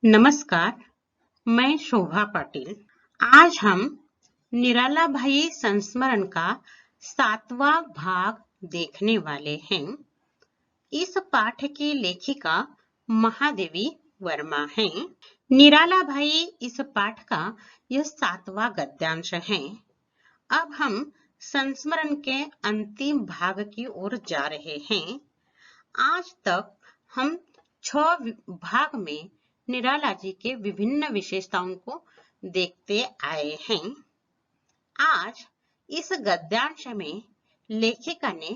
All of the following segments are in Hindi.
नमस्कार, मैं शोभा पाटिल। आज हम निराला भाई संस्मरण का 7वां भाग देखने वाले हैं। इस पाठ की लेखिका महादेवी वर्मा हैं। निराला भाई इस पाठ का यह 7वां गद्यांश है। अब हम संस्मरण के अंतिम भाग की ओर जा रहे हैं। आज तक हम 6 भाग में निराला जी के विभिन्न विशेषताओं को देखते आए हैं। आज इस गद्यांश में लेखिका ने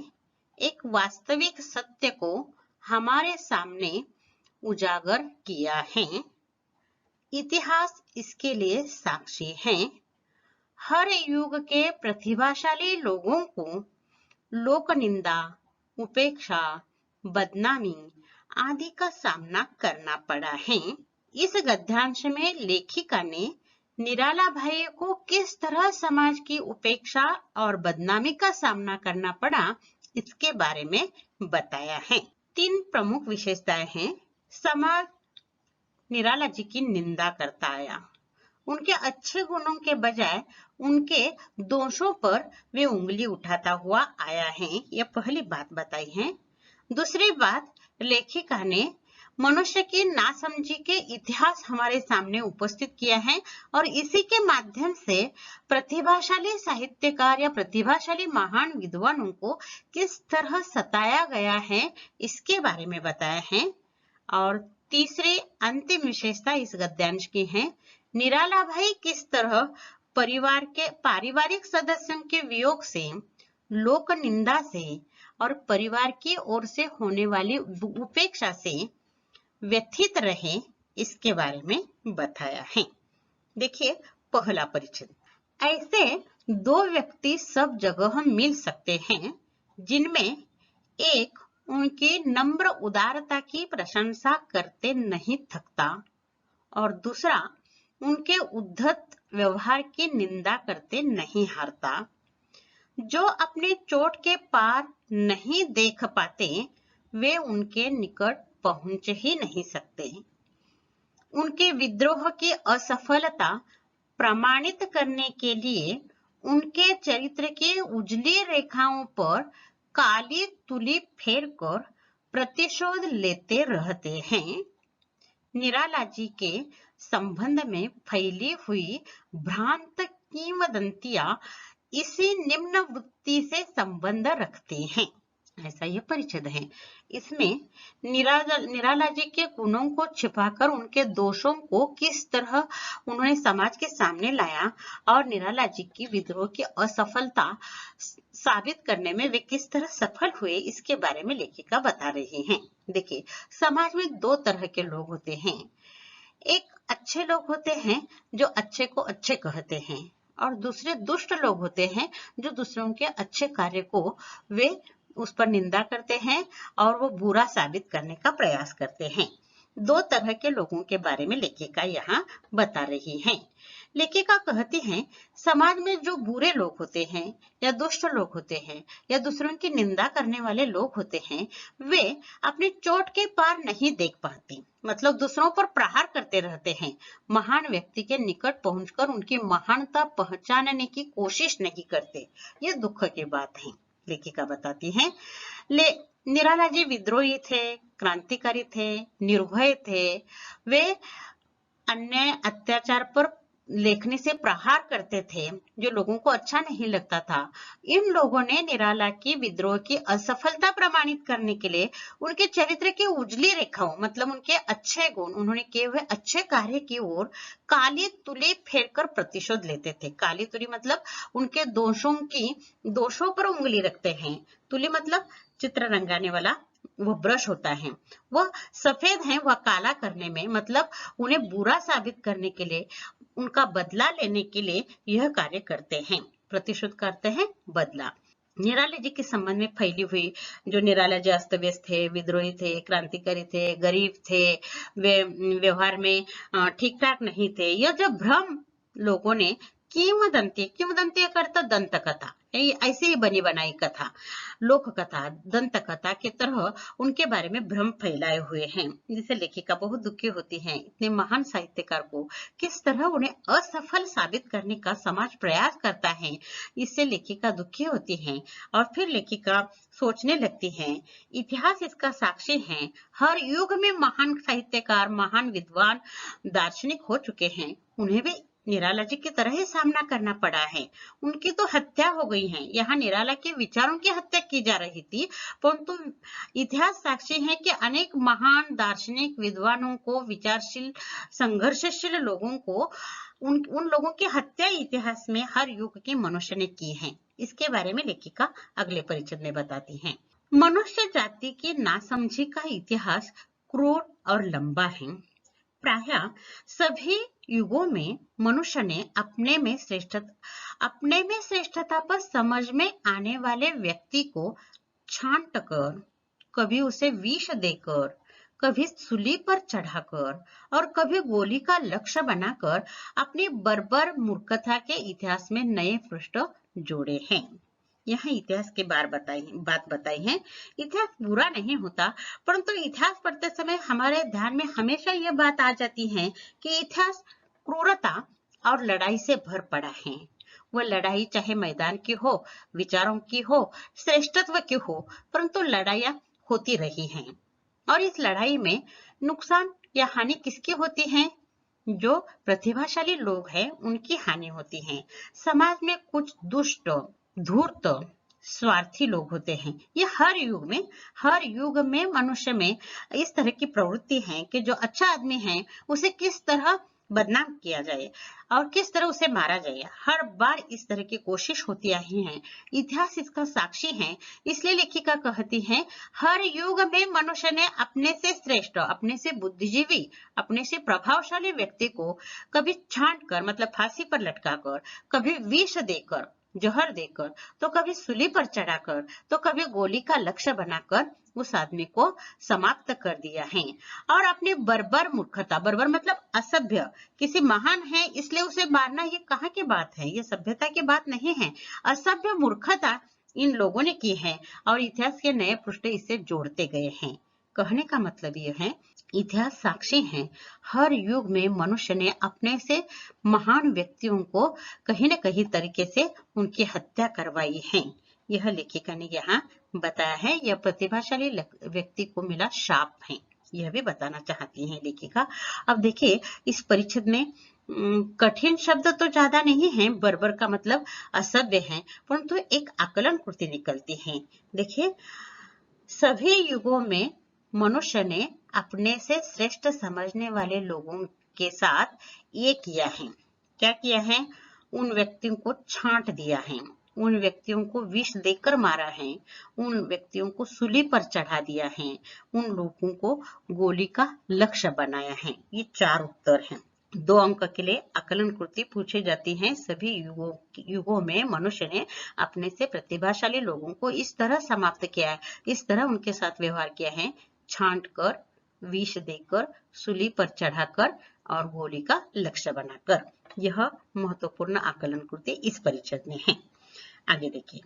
एक वास्तविक सत्य को हमारे सामने उजागर किया है। इतिहास इसके लिए साक्षी है। हर युग के प्रतिभाशाली लोगों को लोक निंदा, उपेक्षा, बदनामी आदि का सामना करना पड़ा है। इस गद्यांश में लेखिका ने निराला भाई को किस तरह समाज की उपेक्षा और बदनामी का सामना करना पड़ा, इसके बारे में बताया है। 3 प्रमुख विशेषताएं हैं। समाज निराला जी की निंदा करता आया। उनके अच्छे गुणों के बजाय उनके दोषों पर वे उंगली उठाता हुआ आया है। यह पहली बात बताई है। दूसरी बात, लेखिका ने मनुष्य की नासमझी के इतिहास हमारे सामने उपस्थित किया है और इसी के माध्यम से प्रतिभाशाली साहित्यकार या प्रतिभाशाली महान विद्वानों को किस तरह सताया गया है, इसके बारे में बताया है। और तीसरी अंतिम विशेषता इस गद्यांश की है, निराला भाई किस तरह परिवार के पारिवारिक सदस्यों के वियोग से, लोक निंदा से और परिवार की ओर से होने वाली उपेक्षा से व्यथित रहे, इसके बारे में बताया है। देखिए, पहला परिच्छेद। ऐसे 2 व्यक्ति सब जगह मिल सकते हैं जिनमें एक उनकी नम्र उदारता की प्रशंसा करते नहीं थकता और दूसरा उनके उद्धत व्यवहार की निंदा करते नहीं हारता। जो अपने चोट के पार नहीं देख पाते, वे उनके निकट पहुंच ही नहीं सकते। उनके विद्रोह की असफलता प्रमाणित करने के लिए उनके चरित्र की उजली रेखाओं पर काली तुली फेरकर प्रतिशोध लेते रहते हैं। निराला जी के संबंध में फैली हुई भ्रांत किंवदंतियां इसी निम्न वृत्ति से संबंध रखती हैं। ऐसा यह परिच्छेद है। इसमें निराला जी के गुणों को छिपाकर उनके दोषों को किस तरह उन्होंने समाज के सामने लाया और निराला जी की विद्रोह की असफलता साबित करने में वे किस तरह सफल हुए, इसके बारे में लेखिका बता रही हैं। देखिए, समाज में 2 तरह के लोग होते हैं। एक अच्छे लोग होते हैं जो अच्छे को अच्छे कहते हैं और दूसरे दुष्ट लोग होते हैं जो दूसरों के अच्छे कार्य को वे उस पर निंदा करते हैं और वो बुरा साबित करने का प्रयास करते हैं। 2 तरह के लोगों के बारे में लेखिका यहाँ बता रही है। लेखिका कहती हैं, समाज में जो बुरे लोग होते हैं या दुष्ट लोग होते हैं या दूसरों की निंदा करने वाले लोग होते हैं, वे अपनी चोट के पार नहीं देख पाते, मतलब दूसरों पर प्रहार करते रहते हैं। महान व्यक्ति के निकट पहुंचकर उनकी महानता पहचानने की कोशिश नहीं करते। ये दुख की बात है। लेखिका बताती हैं, निराला जी विद्रोही थे, क्रांतिकारी थे, निर्भय थे। वे अन्याय अत्याचार पर लेखनी से प्रहार करते थे जो लोगों को अच्छा नहीं लगता था। इन लोगों ने निराला की विद्रोह की असफलता प्रमाणित करने के लिए उनके चरित्र की उजली रेखाओं, मतलब उनके अच्छे गुण, उन्होंने किए हुए अच्छे कार्य की ओर काली तुली फेरकर प्रतिशोध लेते थे। काली तुली मतलब उनके दोषों पर उंगली रखते हैं। तुली मतलब चित्र रंगाने वाला वो ब्रश होता है, वह सफेद है, वह काला करने में, मतलब उन्हें बुरा साबित करने के लिए, उनका बदला लेने के लिए यह कार्य करते हैं। प्रतिशोध करते हैं, बदला। निराला जी के संबंध में फैली हुई, जो निराला जी अस्त व्यस्त थे, विद्रोही थे, क्रांतिकारी थे, गरीब थे, वे व्यवहार में ठीक ठाक नहीं थे, यह जो भ्रम लोगों ने किंवदंती, किंवदंती का अर्थ दंत कथा, ऐसे ही बनी बनाई कथा, लोक कथा, दंत कथा के तरह उनके बारे में भ्रम फैलाए हुए हैं, जिससे लेखिका बहुत दुखी होती हैं। इतने महान साहित्यकार को किस तरह उन्हें असफल साबित करने का समाज प्रयास करता है, इससे लेखिका दुखी होती है। और फिर लेखिका सोचने लगती हैं, इतिहास इसका साक्षी है, हर युग में महान साहित्यकार, महान विद्वान, दार्शनिक हो चुके हैं, उन्हें भी निराला जी की तरह ही सामना करना पड़ा है। उनकी तो हत्या हो गई है, यहाँ निराला के विचारों की हत्या की जा रही थी, परंतु इतिहास साक्षी है कि अनेक महान दार्शनिक विद्वानों को, विचारशील, संघर्षशील लोगों को, उन लोगों की हत्या इतिहास में हर युग के मनुष्य ने की है। इसके बारे में लेखिका अगले परिच्छेद में बताती हैं। मनुष्य जाति की नासमझी का इतिहास क्रूर और लंबा है। प्रायः सभी युगों में मनुष्य ने अपने में श्रेष्ठता पर समझ में आने वाले व्यक्ति को छांट कर, कभी उसे विष देकर, कभी सूली पर चढ़ाकर और कभी गोली का लक्ष्य बनाकर अपनी बर्बर मूर्खता के इतिहास में नए पृष्ठ जोड़े हैं। यहाँ इतिहास के बात बताई है। इतिहास बुरा नहीं होता, परंतु इतिहास पढ़ते समय हमारे ध्यान में हमेशा यह बात आ जाती है कि इतिहास क्रूरता और लड़ाई से भर पड़ा है। वह लड़ाई चाहे मैदान की हो, विचारों की हो, श्रेष्ठत्व की हो, परंतु लड़ाइयाँ होती रही हैं। और इस लड़ाई में नुकसान या हानि किसकी होती है? जो प्रतिभाशाली लोग हैं उनकी हानि होती है। समाज में कुछ दुष्ट, धूर्त, स्वार्थी लोग होते हैं। ये हर युग में मनुष्य में इस तरह की प्रवृत्ति है कि जो अच्छा आदमी है उसे किस तरह बदनाम किया जाए और किस तरह उसे मारा जाए। हर बार इस तरह की कोशिश होती आई है। इतिहास इसका साक्षी है। इसलिए लेखिका कहती है, हर युग में मनुष्य ने अपने से श्रेष्ठ, अपने से बुद्धिजीवी, अपने से प्रभावशाली व्यक्ति को कभी छांट कर, मतलब फांसी पर लटकाकर, कभी विष देकर, जहर देकर, तो कभी सूली पर चढ़ाकर, तो कभी गोली का लक्ष्य बनाकर उस आदमी को समाप्त कर दिया है। और अपनी बर्बर मूर्खता, बर्बर मतलब असभ्य, किसी महान है इसलिए उसे मारना, ये कहाँ की बात है? ये सभ्यता की बात नहीं है। असभ्य मूर्खता इन लोगों ने की है और इतिहास के नए पृष्ठ इससे जोड़ते गए हैं। कहने का मतलब यह है, इतिहास साक्षी है, हर युग में मनुष्य ने अपने से महान व्यक्तियों को कहीं न कहीं तरीके से उनकी हत्या करवाई है। यह लेखिका ने यहाँ बताया है। यह प्रतिभाशाली व्यक्ति को मिला शाप है, यह भी बताना चाहती है लेखिका। अब देखिए, इस परिच्छेद में कठिन शब्द तो ज्यादा नहीं है, बर्बर का मतलब असभ्य है, परंतु एक आकलन कृति निकलती है। देखिए, सभी युगों में मनुष्य ने अपने से श्रेष्ठ समझने वाले लोगों के साथ ये किया है। क्या किया है? उन व्यक्तियों को छांट दिया है, उन व्यक्तियों को विष देकर मारा है, उन व्यक्तियों को सूली पर चढ़ा दिया है, उन लोगों को गोली का लक्ष्य बनाया है। ये 4 उत्तर हैं। 2 अंक के लिए आकलन कृति पूछी जाती है। सभी युगों में मनुष्य ने अपने से प्रतिभाशाली लोगों को इस तरह समाप्त किया है, इस तरह उनके साथ व्यवहार किया है, छांट कर, विष देकर, सूली पर चढ़ाकर और गोली का लक्ष्य बनाकर। यह महत्वपूर्ण आकलन कृति इस परिच्छेद में है। आगे देखिए,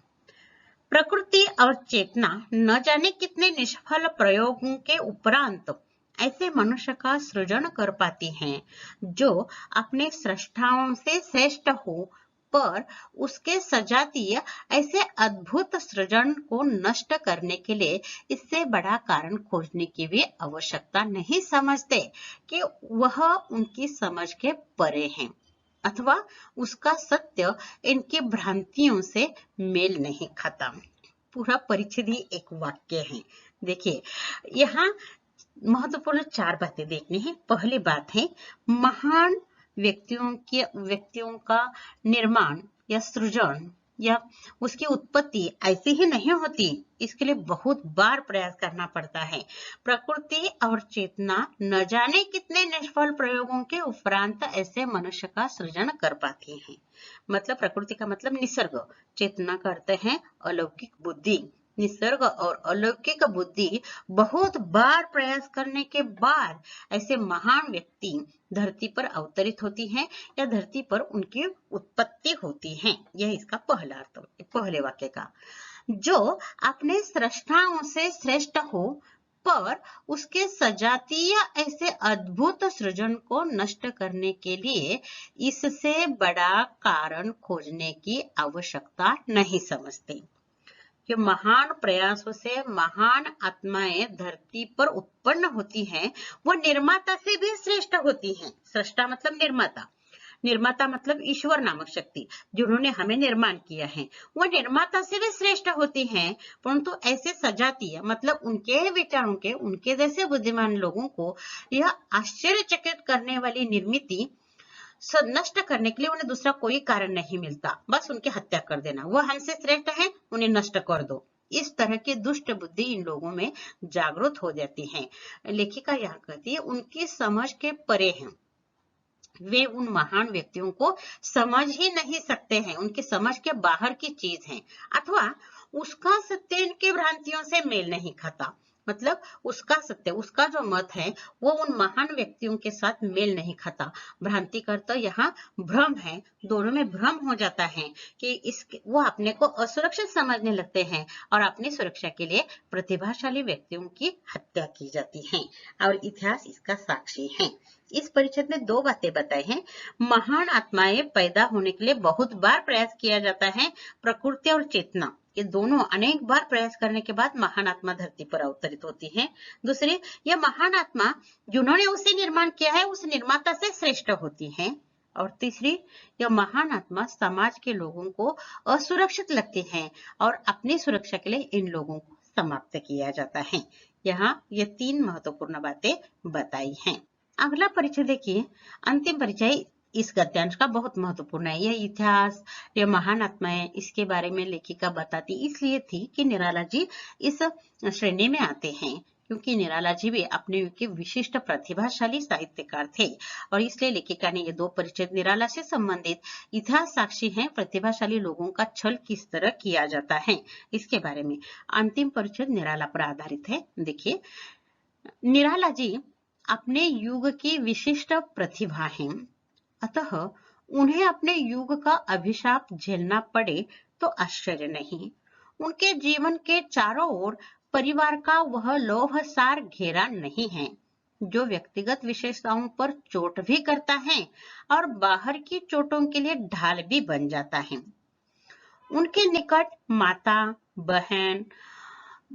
प्रकृति और चेतना न जाने कितने निष्फल प्रयोगों के उपरांत ऐसे मनुष्य का सृजन कर पाती हैं जो अपने सृष्टाओं से श्रेष्ठ हो, पर उसके सजातीय ऐसे अद्भुत सृजन को नष्ट करने के लिए इससे बड़ा कारण खोजने की भी आवश्यकता नहीं समझते कि वह उनकी समझ के परे हैं अथवा उसका सत्य इनकी भ्रांतियों से मेल नहीं खाता। पूरा परिच्छेद ही एक वाक्य है। देखिए, यहाँ महत्वपूर्ण 4 बातें देखनी है। पहली बात है, महान व्यक्तियों का निर्माण या सृजन या उसकी उत्पत्ति ऐसी ही नहीं होती, इसके लिए बहुत बार प्रयास करना पड़ता है। प्रकृति और चेतना न जाने कितने निष्फल प्रयोगों के उपरांत ऐसे मनुष्य का सृजन कर पाती हैं। मतलब प्रकृति का मतलब निसर्ग, चेतना का अर्थ है अलौकिक बुद्धि, निसर्ग और अलौकिक बुद्धि बहुत बार प्रयास करने के बाद ऐसे महान व्यक्ति धरती पर अवतरित होती हैं या धरती पर उनकी उत्पत्ति होती है। यह इसका पहला अर्थ, पहले वाक्य का। जो अपने सृष्टाओं से श्रेष्ठ हो पर उसके सजातीय ऐसे अद्भुत सृजन को नष्ट करने के लिए इससे बड़ा कारण खोजने की आवश्यकता नहीं समझते। कि महान प्रयासों से महान आत्माएं धरती पर उत्पन्न होती हैं, वो निर्माता से भी श्रेष्ठ होती हैं। सृष्टा मतलब निर्माता, निर्माता मतलब ईश्वर नामक शक्ति जिन्होंने हमें निर्माण किया है, वो निर्माता से भी श्रेष्ठ होती हैं। परंतु ऐसे सजातीय मतलब उनके विचारों के, उनके जैसे बुद्धिमान लोगों को यह आश्चर्यचकित करने वाली निर्मिति नष्ट करने के लिए उन्हें दूसरा कोई कारण नहीं मिलता, बस उनकी हत्या कर देना। वो हमसे श्रेष्ठ है, उन्हें नष्ट कर दो। इस तरह की दुष्ट बुद्धि इन लोगों में जागृत हो जाती है। लेखिका यहाँ कहती है उनकी समझ के परे हैं, वे उन महान व्यक्तियों को समझ ही नहीं सकते हैं, उनकी समझ के बाहर की चीज है, अथवा उसका सत्य इनकी भ्रांतियों से मेल नहीं खाता। मतलब उसका सत्य, उसका जो मत है वो उन महान व्यक्तियों के साथ मेल नहीं खाता। भ्रांति का अर्थ यहाँ भ्रम है, दोनों में भ्रम हो जाता है कि वो अपने को असुरक्षित समझने लगते हैं और अपनी सुरक्षा के लिए प्रतिभाशाली व्यक्तियों की हत्या की जाती है। और इतिहास इसका साक्षी है। इस परिच्छेद में दो बातें बताई हैं। महान आत्माएं पैदा होने के लिए बहुत बार प्रयास किया जाता है। प्रकृति और चेतना, ये दोनों अनेक बार प्रयास करने के बाद महान आत्मा धरती पर अवतरित होती है। दूसरी, यह महान आत्मा जिन्होंने उसे निर्माण किया है उस निर्माता से श्रेष्ठ होती है। और तीसरी, यह महान आत्मा समाज के लोगों को असुरक्षित लगती है और अपनी सुरक्षा के लिए इन लोगों को समाप्त किया जाता है। यहाँ ये तीन महत्वपूर्ण बातें बताई हैं। अगला परिचय देखिए, अंतिम परिचय इस गद्यांश का बहुत महत्वपूर्ण है। यह इतिहास, यह महान आत्माएं, इसके बारे में लेखिका बताती इसलिए थी कि निराला जी इस श्रेणी में आते हैं, क्योंकि निराला जी भी अपने युग के विशिष्ट प्रतिभाशाली साहित्यकार थे और इसलिए लेखिका ने ये दो परिच्छेद निराला से संबंधित इतिहास साक्षी हैं, प्रतिभाशाली लोगों का छल किस तरह किया जाता है इसके बारे में। अंतिम परिच्छेद निराला पर आधारित है। देखिए, निराला जी अपने युग की विशिष्ट प्रतिभा हैं, अतः उन्हें अपने युग का अभिशाप झेलना पड़े तो आश्चर्य नहीं। उनके जीवन के चारों ओर परिवार का वह लोहसार घेरा नहीं है जो व्यक्तिगत विशेषताओं पर चोट भी करता है और बाहर की चोटों के लिए ढाल भी बन जाता है। उनके निकट माता, बहन,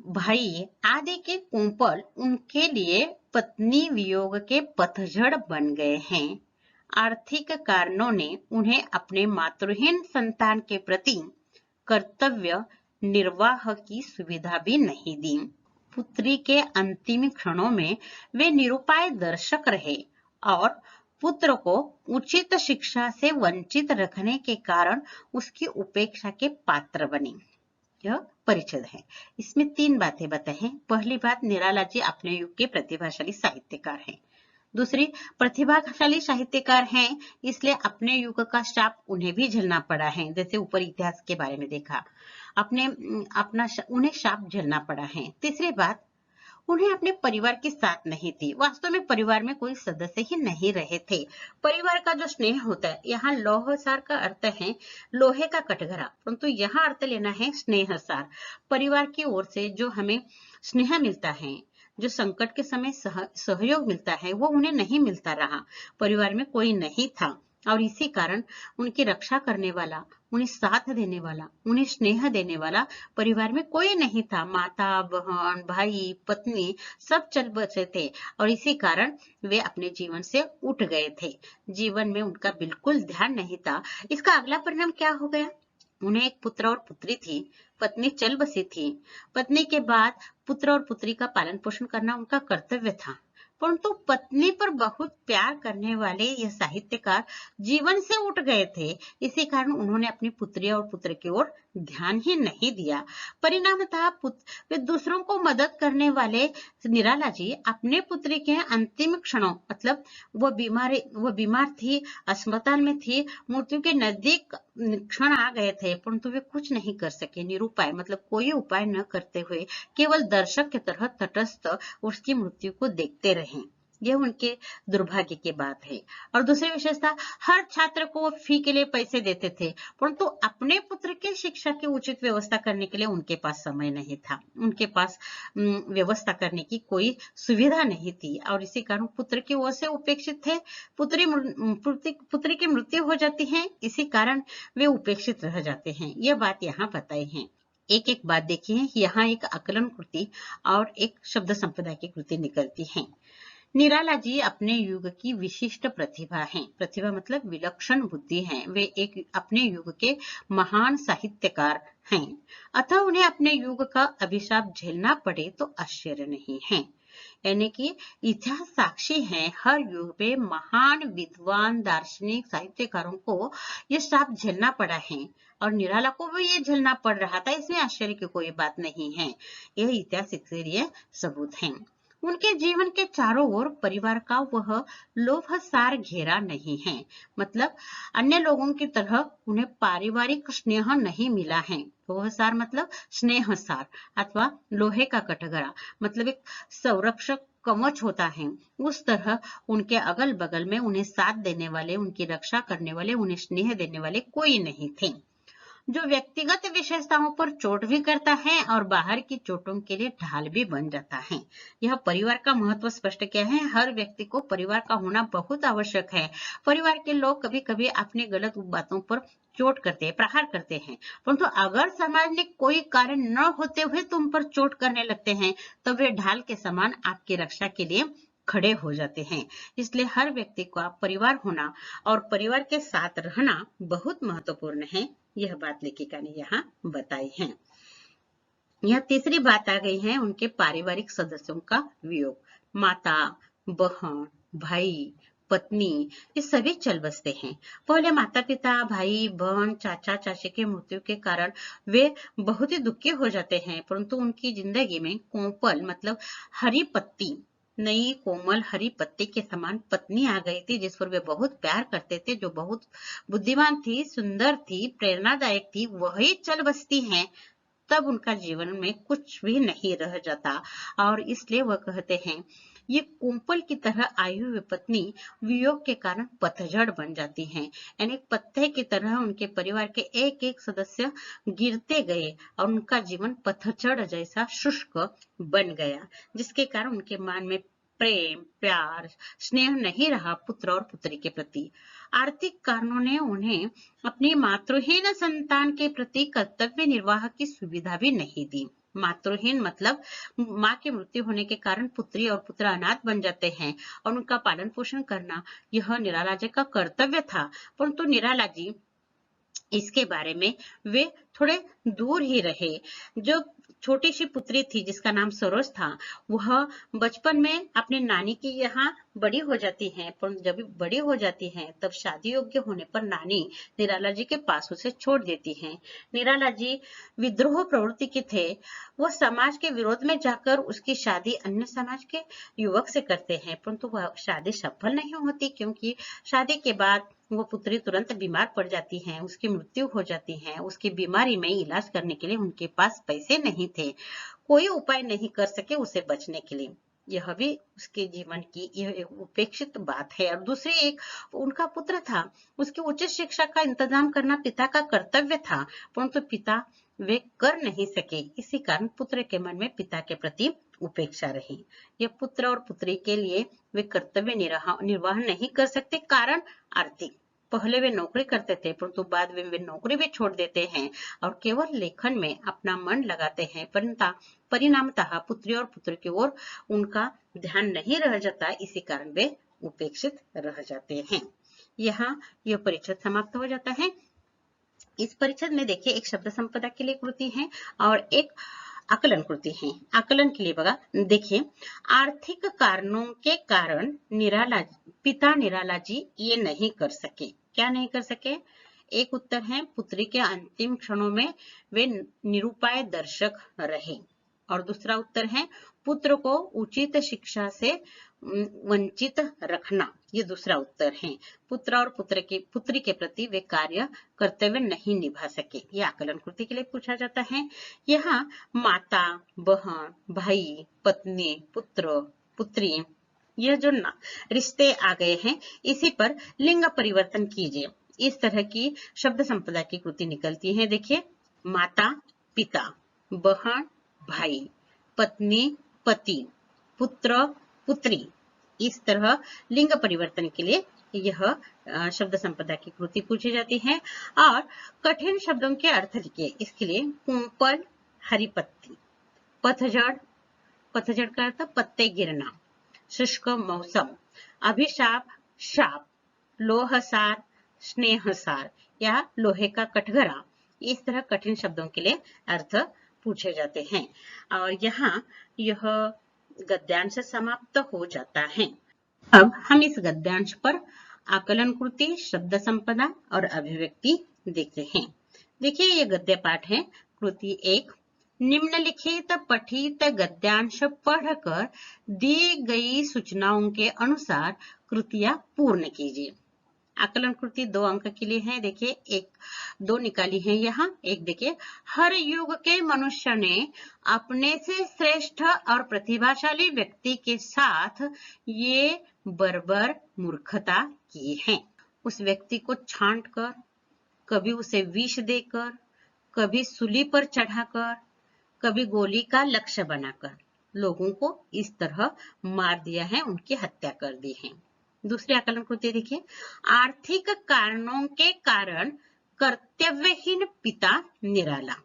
भाई आदि के कुंपल उनके लिए पत्नी वियोग के पतझड़ बन गए हैं। आर्थिक कारणों ने उन्हें अपने मातृहीन संतान के प्रति कर्तव्य निर्वाह की सुविधा भी नहीं दी। पुत्री के अंतिम क्षणों में वे निरुपाय दर्शक रहे और पुत्र को उचित शिक्षा से वंचित रखने के कारण उसकी उपेक्षा के पात्र बने। यह परिच्छेद है, इसमें तीन बातें बताई हैं। पहली बात, निराला जी अपने युग के प्रतिभाशाली साहित्यकार हैं। दूसरी, प्रतिभाशाली साहित्यकार हैं इसलिए अपने युग का शाप उन्हें भी झेलना पड़ा है। जैसे ऊपर इतिहास के बारे में देखा, उन्हें शाप झेलना पड़ा है। तीसरी बात, उन्हें अपने परिवार की साथ नहीं थी। वास्तव में परिवार में कोई सदस्य ही नहीं रहे थे। परिवार का जो स्नेह होता है, यहाँ लोहसार का अर्थ है लोहे का कटघरा, परंतु यहाँ अर्थ लेना है स्नेहसार। परिवार की ओर से जो हमें स्नेह मिलता है, जो संकट के समय सहयोग मिलता है, वो उन्हें नहीं मिलता रहा। परिवार में कोई नहीं था और इसी कारण उनकी रक्षा करने वाला, उन्हें साथ देने वाला, उन्हें स्नेह देने वाला परिवार में कोई नहीं था। माता, बहन, भाई, पत्नी सब चल बसे थे और इसी कारण वे अपने जीवन से उठ गए थे। जीवन में उनका बिल्कुल ध्यान नहीं था। इसका अगला परिणाम क्या हो गया? उन्हें एक पुत्र और पुत्री थी, पत्नी चल बसी थी। पत्नी के बाद पुत्र और पुत्री का पालन पोषण करना उनका कर्तव्य था, परंतु पत्नी पर बहुत प्यार करने वाले यह साहित्यकार जीवन से उठ गए थे। इसी कारण उन्होंने अपनी पुत्री और पुत्र की ओर ध्यान ही नहीं दिया। परिणामतः वे दूसरों को मदद करने वाले निराला जी अपने पुत्री के अंतिम क्षणों, मतलब वो बीमार थी, अस्पताल में थी, मृत्यु के नजदीक क्षण आ गए थे, परंतु वे कुछ नहीं कर सके। निरुपाय मतलब कोई उपाय न करते हुए केवल दर्शक की तरह तटस्थ उसकी मृत्यु को देखते रहे। यह उनके दुर्भाग्य की बात है। और दूसरी विशेषता, हर छात्र को फी के लिए पैसे देते थे, परंतु अपने पुत्र के शिक्षा की उचित व्यवस्था करने के लिए उनके पास समय नहीं था, उनके पास व्यवस्था करने की कोई सुविधा नहीं थी, और इसी कारण पुत्र की ओर से उपेक्षित थे। पुत्री की मृत्यु हो जाती है, इसी कारण वे उपेक्षित रह जाते हैं। यह बात यहाँ बताई है। एक एक बात देखिए, यहाँ एक आकलन कृति और एक शब्द संपदा की कृति निकलती है। निराला जी अपने युग की विशिष्ट प्रतिभा हैं। प्रतिभा मतलब विलक्षण बुद्धि है। वे एक अपने युग के महान साहित्यकार हैं, अतः उन्हें अपने युग का अभिशाप झेलना पड़े तो आश्चर्य नहीं है। यानी कि इतिहास साक्षी है, हर युग में महान विद्वान दार्शनिक साहित्यकारों को यह श्राप झेलना पड़ा है, और निराला को भी ये झेलना पड़ रहा था। इसमें आश्चर्य की कोई बात नहीं है, यह इतिहास के लिए सबूत है। उनके जीवन के चारों ओर परिवार का वह लोभसार घेरा नहीं है, मतलब अन्य लोगों की तरह उन्हें पारिवारिक स्नेह नहीं मिला है। लोभसार मतलब स्नेह सार अथवा लोहे का कटघरा, मतलब एक संरक्षक कवच होता है, उस तरह उनके अगल बगल में उन्हें साथ देने वाले, उनकी रक्षा करने वाले, उन्हें स्नेह देने वाले कोई नहीं थे। जो व्यक्तिगत विशेषताओं पर चोट भी करता है और बाहर की चोटों के लिए ढाल भी बन जाता है। यह परिवार का महत्व स्पष्ट किया है। हर व्यक्ति को परिवार का होना बहुत आवश्यक है। परिवार के लोग कभी कभी अपनी गलत बातों पर चोट करते हैं, प्रहार करते हैं, परंतु अगर समाज ने कोई कारण न होते हुए तुम पर चोट करने लगते हैं, तो वे ढाल के समान आपकी रक्षा के लिए खड़े हो जाते हैं। इसलिए हर व्यक्ति का परिवार होना और परिवार के साथ रहना बहुत महत्वपूर्ण है। यह बात लेखिका ने यहाँ बताई है। यह तीसरी बात आ गई है उनके पारिवारिक सदस्यों का वियोग। माता, बहन, भाई, पत्नी, ये सभी चल बसते हैं। पहले माता पिता, भाई बहन, चाचा चाची की मृत्यु के कारण वे बहुत ही दुखी हो जाते हैं, परंतु उनकी जिंदगी में कोपल मतलब हरी पत्ती, नई कोमल हरी पत्ती के समान पत्नी आ गई थी, जिस पर वे बहुत प्यार करते थे, जो बहुत बुद्धिमान थी, सुंदर थी, प्रेरणादायक थी। वही चल बसती हैं, तब उनका जीवन में कुछ भी नहीं रह जाता, और इसलिए वह कहते हैं ये कुंपल की तरह आई हुई पत्नी वियोग के कारण पतझड़ बन जाती हैं। यानी पत्ते की तरह उनके परिवार के एक एक सदस्य गिरते गए और उनका जीवन पतझड़ जैसा शुष्क बन गया, जिसके कारण उनके मन में प्रेम, प्यार, स्नेह नहीं रहा पुत्र और पुत्री के प्रति। आर्थिक कारणों ने उन्हें अपनी मातृहीन संतान के प्रति कर्तव्य निर्वाह की सुविधा भी नहीं दी। मातृहीन मतलब माँ की मृत्यु होने के कारण पुत्री और पुत्र अनाथ बन जाते हैं, और उनका पालन पोषण करना यह निराला जी का कर्तव्य था। परंतु निराला जी इसके बारे में वे थोड़े दूर ही रहे। जो छोटी सी पुत्री थी जिसका नाम सरोज था, वह बचपन में अपने नानी के यहाँ बड़ी हो जाती है, पर जब बड़ी हो जाती है तब शादी योग्य होने पर नानी निराला जी के पास उसे छोड़ देती है। निराला जी विद्रोह प्रवृत्ति के थे, वो समाज के विरोध में जाकर उसकी शादी अन्य समाज के युवक से करते हैं, परंतु वह शादी सफल नहीं होती, क्योंकि शादी के बाद वो पुत्री तुरंत बीमार पड़ जाती है, उसकी मृत्यु हो जाती है। उसकी बीमारी में इलाज करने के लिए उनके पास पैसे नहीं थे, कोई उपाय नहीं कर सके उसे बचने के लिए। यह भी उसके जीवन की यह एक उपेक्षित बात है। और दूसरी एक उनका पुत्र था, उसकी उच्च शिक्षा का इंतजाम करना पिता का कर्तव्य था, परंतु पिता वे कर नहीं सके। इसी कारण पुत्र के मन में पिता के प्रति उपेक्षा रही। यह पुत्र और पुत्री के लिए वे कर्तव्य निर्वाह नहीं कर सकते, कारण आर्थिक। पहले वे नौकरी करते थे, परंतु बाद में वे नौकरी भी छोड़ देते हैं और केवल लेखन में अपना मन लगाते हैं। परिणामतः पुत्री और पुत्र की ओर उनका ध्यान नहीं रह जाता, इसी कारण वे उपेक्षित रह जाते हैं। यहाँ यह परिच्छेद समाप्त हो जाता है। इस परिच्छेद में देखिए एक शब्द संपदा के लिए कृति है और एक आकलन कृती है। आकलन के लिए बघा, देखिए, आर्थिक कारणों के कारण पिता निराला जी ये नहीं कर सके। क्या नहीं कर सके? एक उत्तर है, पुत्री के अंतिम क्षणों में वे निरुपाय दर्शक रहे। और दूसरा उत्तर है, पुत्र को उचित शिक्षा से वंचित रखना। ये दूसरा उत्तर है। पुत्र और पुत्री के प्रति वे कार्य कर्तव्य नहीं निभा सके। ये आकलन कृति के लिए पूछा जाता है। यहाँ माता, बहन, भाई, पत्नी, पुत्र, पुत्री, यह जो रिश्ते आ गए हैं, इसी पर लिंग परिवर्तन कीजिए। इस तरह की शब्द संपदा की कृति निकलती है। देखिए, माता, पिता, बहन, भाई, पत्नी, पति, पुत्र, पुत्री। इस तरह लिंग परिवर्तन के लिए यह शब्द संपदा की कृति पूछी जाती है। और कठिन शब्दों के अर्थ लिखिए। इसके लिए कुंपल, हरी पत्ती, पतझड़, पतझड़ का अर्थ पत्ते गिरना, शुष्क मौसम, अभिशाप, शाप, लोहसार, स्नेहसार या लोहे का कटघरा। इस तरह कठिन शब्दों के लिए अर्थ पूछे जाते हैं। और यहाँ यह गद्यांश समाप्त हो जाता है। अब हम इस गद्यांश पर आकलन कृति, शब्द संपदा और अभिव्यक्ति देखते हैं। देखिए, ये गद्य पाठ है। कृति 1, निम्नलिखित पठित गद्यांश पढ़कर दी गई सूचनाओं के अनुसार कृतियां पूर्ण कीजिए। आकलन कृति 2 अंक के लिए है। देखिए, 2 निकाली है यहाँ। एक देखिए, हर युग के मनुष्य ने अपने से श्रेष्ठ और प्रतिभाशाली व्यक्ति के साथ ये बर्बर मूर्खता की है। उस व्यक्ति को छांट कर, कभी उसे विष देकर, कभी सूली पर चढ़ाकर, कभी गोली का लक्ष्य बनाकर लोगों को इस तरह मार दिया है, उनकी हत्या कर दी है। दूसरी आकलन कृति देखिए, आर्थिक कारणों के कारण कर्तव्यहीन पिता निराला,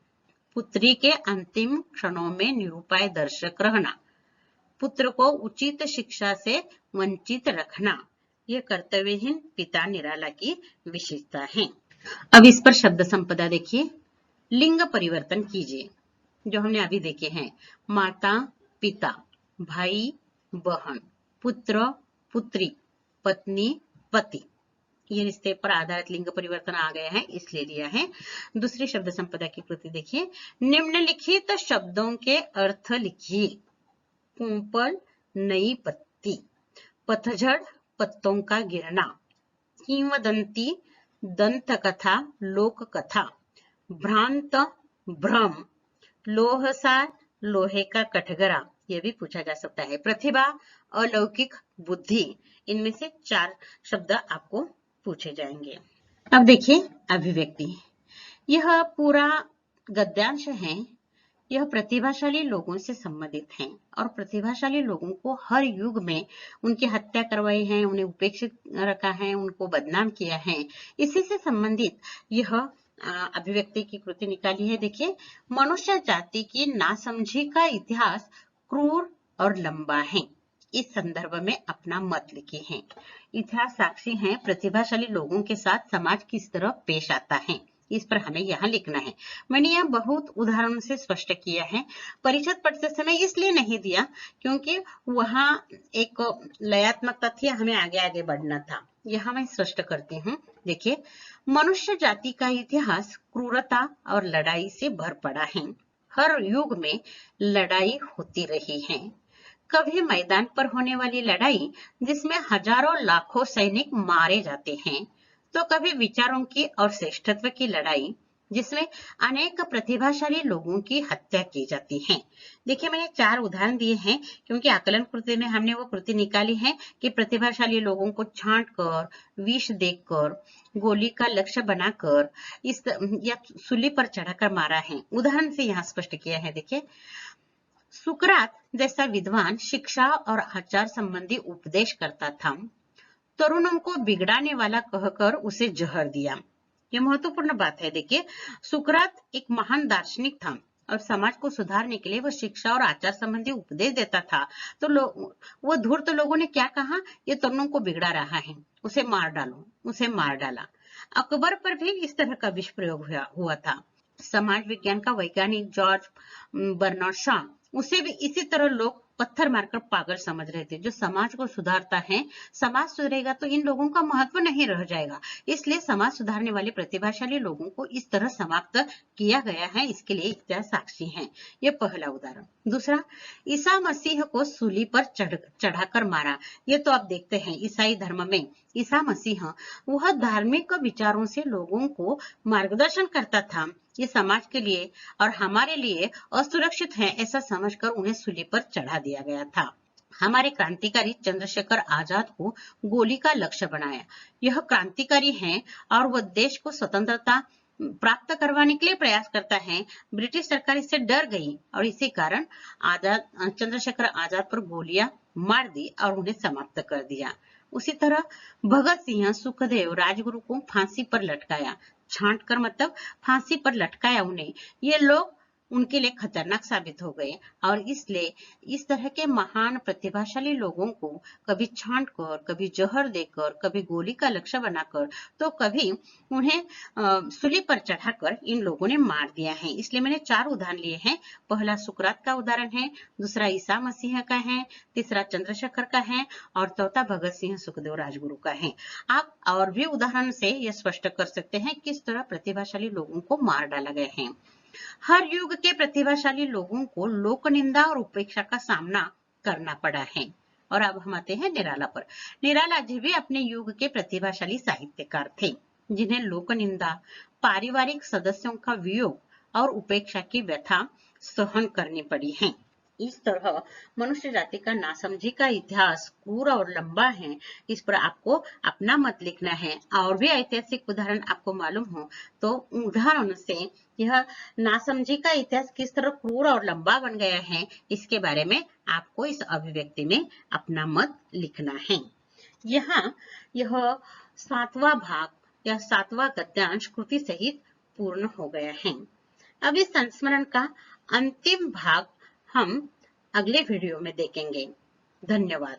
पुत्री के अंतिम क्षणों में निरुपाय दर्शक रहना, पुत्र को उचित शिक्षा से वंचित रखना, यह कर्तव्यहीन पिता निराला की विशेषता है। अब इस पर शब्द संपदा देखिए। लिंग परिवर्तन कीजिए, जो हमने अभी देखे हैं। माता, पिता, भाई, बहन, पुत्र, पुत्री, पत्नी, पति, ये रिश्ते पर आधारित लिंग परिवर्तन आ गया है, इसलिए लिया है। दूसरी शब्द संपदा की कृति देखिए, निम्नलिखित शब्दों के अर्थ लिखिए। कुंपल, नई पत्ती, पतझड़, पत्तों का गिरना, किंवदंती, दंत कथा, लोक कथा, भ्रांत, भ्रम, लोहसार, लोहे का कटघरा, यह भी पूछा जा सकता है। प्रतिभा, अलौकिक, बुद्धि, इनमें से 4 शब्द आपको पूछे जाएंगे। अब देखिए अभिव्यक्ति। यह पूरा गद्यांश है, यह प्रतिभाशाली लोगों से संबंधित है और प्रतिभाशाली लोगों को हर युग में उनकी हत्या करवाई है, उन्हें उपेक्षित रखा है, उनको बदनाम किया है, इसी से संबंधित यह अभिव्यक्ति की कृति निकाली है। देखिए, मनुष्य जाति की नासमझी का इतिहास क्रूर और लंबा है। इस संदर्भ में अपना मत लिखे हैं। इतिहास साक्षी है प्रतिभाशाली लोगों के साथ समाज किस तरह पेश आता है, इस पर हमें यहाँ लिखना है। मैंने यह बहुत उदाहरणों से स्पष्ट किया है। परिच्छेद पढ़ते समय इसलिए नहीं दिया क्योंकि वहाँ एक लयात्मक तथ्य हमें आगे आगे बढ़ना था। यहाँ मैं स्पष्ट करती हूँ। देखिए, मनुष्य जाति का इतिहास क्रूरता और लड़ाई से भर पड़ा है। हर युग में लड़ाई होती रही है। कभी मैदान पर होने वाली लड़ाई जिसमें हजारों लाखों सैनिक मारे जाते हैं, तो कभी विचारों की और श्रेष्ठत्व की लड़ाई जिसमें अनेक प्रतिभाशाली लोगों की हत्या की जाती है। देखिए, मैंने 4 उदाहरण दिए हैं क्योंकि आकलन कृति में हमने वो कृति निकाली है कि प्रतिभाशाली लोगों को छांट कर, विष देकर, गोली का लक्ष्य बनाकर या सूली पर चढ़ाकर मारा है। उदाहरण से यहाँ स्पष्ट किया है। देखिए, सुकरात जैसा विद्वान शिक्षा और आचार संबंधी उपदेश करता था, तरुणों को बिगड़ाने वाला कहकर उसे जहर दिया। यह महत्वपूर्ण बात है। देखिए, सुकरात एक महान दार्शनिक था और समाज को सुधारने के लिए वह शिक्षा और आचार संबंधी उपदेश देता था। तो वो धूर्त लोगों ने क्या कहा, ये तरुणों को बिगड़ा रहा है, उसे मार डालो, उसे मार डाला। अकबर पर भी इस तरह का विष प्रयोग हुआ था। समाज विज्ञान का वैज्ञानिक जॉर्ज बर्नार्ड शॉ, उसे भी इसी तरह लोग पत्थर मारकर पागल समझ रहे थे। जो समाज को सुधारता है, समाज सुधरेगा तो इन लोगों का महत्व नहीं रह जाएगा। इसलिए समाज सुधारने वाले प्रतिभाशाली लोगों को इस तरह समाप्त किया गया है। इसके लिए इतिहास साक्षी है। ये पहला उदाहरण। दूसरा, ईसा मसीह को सूली पर चढ़ाकर मारा। ये तो आप देखते हैं ईसाई धर्म में ईसा मसीह वह धार्मिक विचारों से लोगों को मार्गदर्शन करता था। ये समाज के लिए और हमारे लिए असुरक्षित है, ऐसा समझकर उन्हें सूली पर चढ़ा दिया गया था। हमारे क्रांतिकारी चंद्रशेखर आजाद को गोली का लक्ष्य बनाया। यह क्रांतिकारी है और वह देश को स्वतंत्रता प्राप्त करवाने के लिए प्रयास करता है। ब्रिटिश सरकार इससे डर गई और इसी कारण चंद्रशेखर आजाद पर गोलियां मार दी और उन्हें समाप्त कर दिया। उसी तरह भगत सिंह, सुखदेव, राजगुरु को फांसी पर लटकाया। छांट कर मतलब फांसी पर लटकाया उन्हें। ये लोग उनके लिए खतरनाक साबित हो गए और इसलिए इस तरह के महान प्रतिभाशाली लोगों को कभी छांट कर, कभी जहर देकर, कभी गोली का लक्ष्य बनाकर, तो कभी उन्हें सूली पर चढ़ाकर इन लोगों ने मार दिया है। इसलिए मैंने 4 उदाहरण लिए हैं। पहला सुकरात का उदाहरण है, दूसरा ईसा मसीह का है, तीसरा चंद्रशेखर का है और चौथा भगत सिंह, सुखदेव, राजगुरु का है। आप और भी उदाहरण से यह स्पष्ट कर सकते हैं किस तरह प्रतिभाशाली लोगों को मार डाला गया है। हर युग के प्रतिभाशाली लोगों को लोक निंदा और उपेक्षा का सामना करना पड़ा है। और अब हम आते हैं निराला पर। निराला जी भी अपने युग के प्रतिभाशाली साहित्यकार थे, जिन्हें लोक निंदा, पारिवारिक सदस्यों का वियोग और उपेक्षा की व्यथा सहन करनी पड़ी है। इस तरह मनुष्य जाति का नासमझी का इतिहास क्रूर और लंबा है। इस पर आपको अपना मत लिखना है। और भी ऐतिहासिक उदाहरण आपको मालूम हो तो उदाहरण से यह नासमझी का इतिहास किस तरह क्रूर और लंबा बन गया है, इसके बारे में आपको इस अभिव्यक्ति में अपना मत लिखना है। यहाँ यह 7वां भाग या 7वां गद्यांश कृति सहित पूर्ण हो गया है। अब इस संस्मरण का अंतिम भाग हम अगले वीडियो में देखेंगे। धन्यवाद।